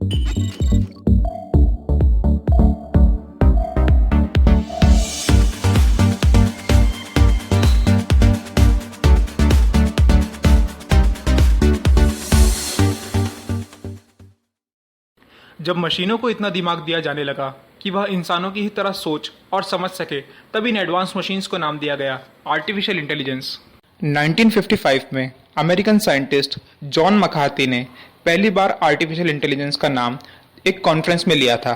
जब मशीनों को इतना दिमाग दिया जाने लगा कि वह इंसानों की ही तरह सोच और समझ सके, तब इन एडवांस मशीन्स को नाम दिया गया आर्टिफिशियल इंटेलिजेंस। 1955 में अमेरिकन साइंटिस्ट जॉन मकार्थी ने पहली बार आर्टिफिशियल इंटेलिजेंस का नाम एक कॉन्फ्रेंस में लिया था।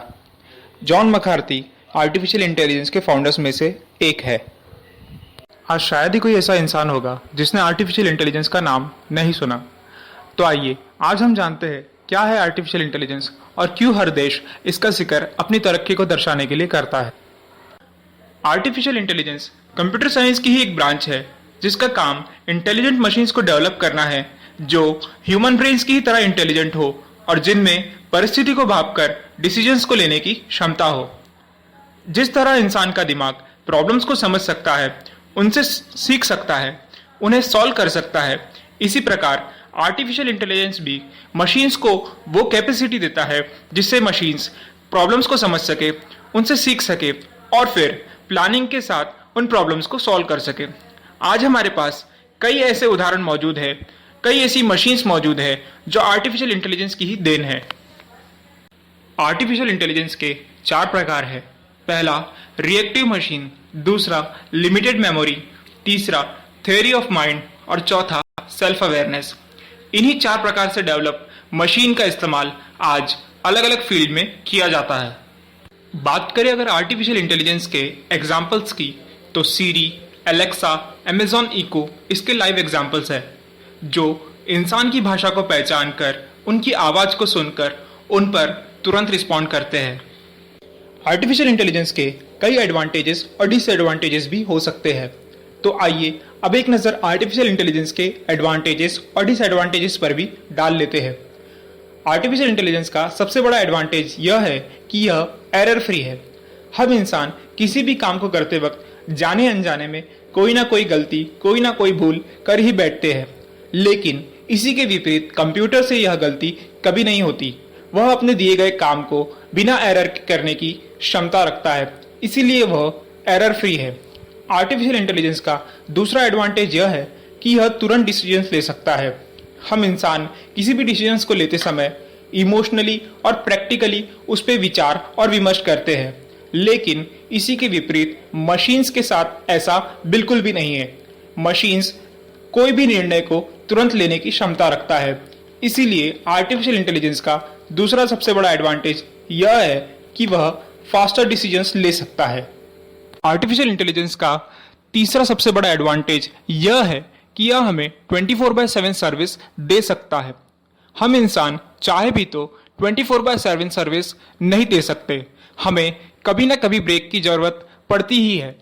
जॉन मकार्थी आर्टिफिशियल इंटेलिजेंस के फाउंडर्स में से एक है। आज शायद ही कोई ऐसा इंसान होगा जिसने आर्टिफिशियल इंटेलिजेंस का नाम नहीं सुना। तो आइए आज हम जानते हैं क्या है आर्टिफिशियल इंटेलिजेंस और क्यों हर देश इसका जिक्र अपनी तरक्की को दर्शाने के लिए करता है। आर्टिफिशियल इंटेलिजेंस कंप्यूटर साइंस की ही एक ब्रांच है जिसका काम इंटेलिजेंट मशीन्स को डेवलप करना है जो ह्यूमन ब्रेन्स की ही तरह इंटेलिजेंट हो और जिनमें परिस्थिति को भांपकर डिसीजंस को लेने की क्षमता हो। जिस तरह इंसान का दिमाग प्रॉब्लम्स को समझ सकता है, उनसे सीख सकता है, उन्हें सॉल्व कर सकता है, इसी प्रकार आर्टिफिशियल इंटेलिजेंस भी मशीन्स को वो कैपेसिटी देता है जिससे मशीन्स प्रॉब्लम्स को समझ सके, उनसे सीख सके और फिर प्लानिंग के साथ उन प्रॉब्लम्स को सॉल्व कर सके। आज हमारे पास कई ऐसे उदाहरण मौजूद है, कई ऐसी मशीन्स मौजूद है जो आर्टिफिशियल इंटेलिजेंस की ही देन है। आर्टिफिशियल इंटेलिजेंस के 4 प्रकार है। पहला रिएक्टिव मशीन, दूसरा लिमिटेड मेमोरी, तीसरा थ्योरी ऑफ माइंड और चौथा सेल्फ अवेयरनेस। इन्हीं 4 प्रकार से डेवलप मशीन का इस्तेमाल आज अलग अलग फील्ड में किया जाता है। बात करें अगर आर्टिफिशियल इंटेलिजेंस के एग्जाम्पल्स की, तो सीरी, एलेक्सा, अमेजॉन इको इसके लाइव एग्जाम्पल्स है जो इंसान की भाषा को पहचान कर, उनकी आवाज़ को सुनकर उन पर तुरंत रिस्पॉन्ड करते हैं। आर्टिफिशियल इंटेलिजेंस के कई एडवांटेजेस और डिसएडवांटेजेस भी हो सकते हैं। तो आइए अब एक नज़र आर्टिफिशियल इंटेलिजेंस के एडवांटेजेस और डिसएडवांटेजेस पर भी डाल लेते हैं। आर्टिफिशियल इंटेलिजेंस का सबसे बड़ा एडवांटेज यह है कि यह एरर फ्री है। हम इंसान किसी भी काम को करते वक्त जाने अनजाने में कोई ना कोई गलती, कोई ना कोई भूल कर ही बैठते हैं, लेकिन इसी के विपरीत कंप्यूटर से यह गलती कभी नहीं होती। वह अपने दिए गए काम को बिना एरर करने की क्षमता रखता है, इसीलिए वह एरर फ्री है। आर्टिफिशियल इंटेलिजेंस का दूसरा एडवांटेज यह है कि यह तुरंत डिसीजंस ले सकता है। हम इंसान किसी भी डिसीजंस को लेते समय इमोशनली और प्रैक्टिकली उस पर विचार और विमर्श करते हैं, लेकिन इसी के विपरीत मशीन्स के साथ ऐसा बिल्कुल भी नहीं है। मशीन्स कोई भी निर्णय को तुरंत लेने की क्षमता रखता है, इसीलिए आर्टिफिशियल इंटेलिजेंस का दूसरा सबसे बड़ा एडवांटेज यह है कि वह फास्टर डिसीजंस ले सकता है। आर्टिफिशियल इंटेलिजेंस का तीसरा सबसे बड़ा एडवांटेज यह है कि यह हमें 24/7 सर्विस दे सकता है। हम इंसान चाहे भी तो 24/7 सर्विस नहीं दे सकते, हमें कभी ना कभी ब्रेक की जरूरत पड़ती ही है।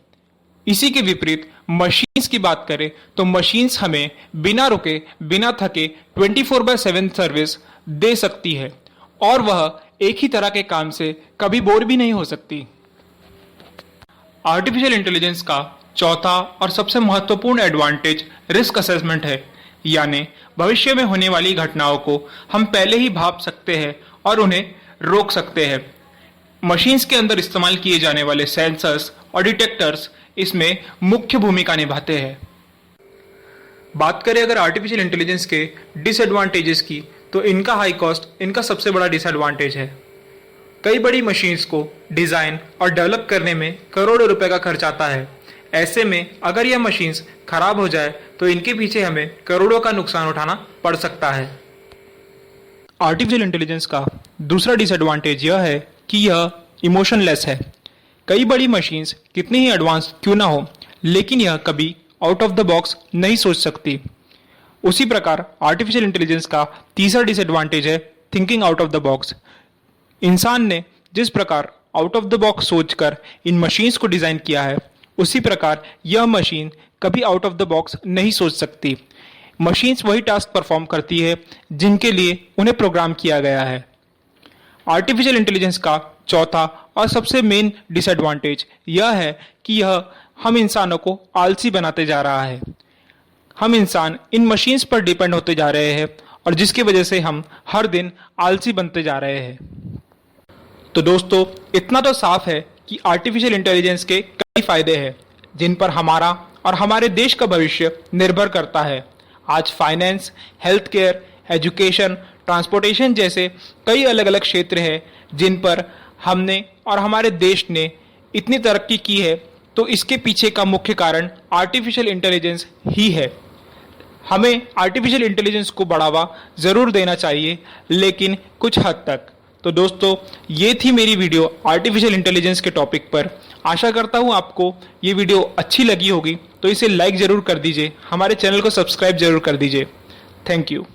इसी के विपरीत मशीन्स की बात करें तो मशीन्स हमें बिना रुके, बिना थके 24/7 सर्विस दे सकती है और वह एक ही तरह के काम से कभी बोर भी नहीं हो सकती। आर्टिफिशियल इंटेलिजेंस का चौथा और सबसे महत्वपूर्ण एडवांटेज रिस्क असेसमेंट है, यानी भविष्य में होने वाली घटनाओं को हम पहले ही भांप सकते हैं और उन्हें रोक सकते हैं। मशीन्स के अंदर इस्तेमाल किए जाने वाले सेंसर्स और डिटेक्टर्स इसमें मुख्य भूमिका निभाते हैं। बात करें अगर आर्टिफिशियल इंटेलिजेंस के डिसएडवांटेजेस की, तो इनका हाई कॉस्ट इनका सबसे बड़ा डिसएडवांटेज है। कई बड़ी मशीन्स को डिज़ाइन और डेवलप करने में करोड़ों रुपए का खर्च आता है। ऐसे में अगर यह मशीन्स खराब हो जाए तो इनके पीछे हमें करोड़ों का नुकसान उठाना पड़ सकता है। आर्टिफिशियल इंटेलिजेंस का दूसरा डिसएडवांटेज यह है कि यह इमोशनलेस है। कई बड़ी मशीन्स कितनी ही एडवांस क्यों ना हो, लेकिन यह कभी आउट ऑफ द बॉक्स नहीं सोच सकती। उसी प्रकार आर्टिफिशियल इंटेलिजेंस का तीसरा डिसएडवांटेज है thinking out of the box. इंसान ने जिस प्रकार आउट ऑफ द बॉक्स सोचकर इन मशीन्स को डिज़ाइन किया है, उसी प्रकार यह मशीन कभी आउट ऑफ द बॉक्स नहीं सोच सकती। मशीन्स वही टास्क परफॉर्म करती है जिनके लिए उन्हें प्रोग्राम किया गया है। आर्टिफिशियल इंटेलिजेंस का चौथा और सबसे मेन डिसएडवांटेज यह है कि यह हम इंसानों को आलसी बनाते जा रहा है। हम इंसान इन मशीन्स पर डिपेंड होते जा रहे हैं और जिसकी वजह से हम हर दिन आलसी बनते जा रहे हैं। तो दोस्तों, इतना तो साफ है कि आर्टिफिशियल इंटेलिजेंस के कई फायदे हैं जिन पर हमारा और हमारे देश का भविष्य निर्भर करता है। आज finance, health care, education, transportation जैसे कई अलग अलग क्षेत्र हैं जिन पर हमने और हमारे देश ने इतनी तरक्की की है, तो इसके पीछे का मुख्य कारण आर्टिफिशियल इंटेलिजेंस ही है। हमें आर्टिफिशियल इंटेलिजेंस को बढ़ावा ज़रूर देना चाहिए, लेकिन कुछ हद तक। तो दोस्तों, ये थी मेरी वीडियो आर्टिफिशियल इंटेलिजेंस के टॉपिक पर। आशा करता हूँ आपको ये वीडियो अच्छी लगी होगी, तो इसे लाइक ज़रूर कर दीजिए, हमारे चैनल को सब्सक्राइब ज़रूर कर दीजिए। Thank you.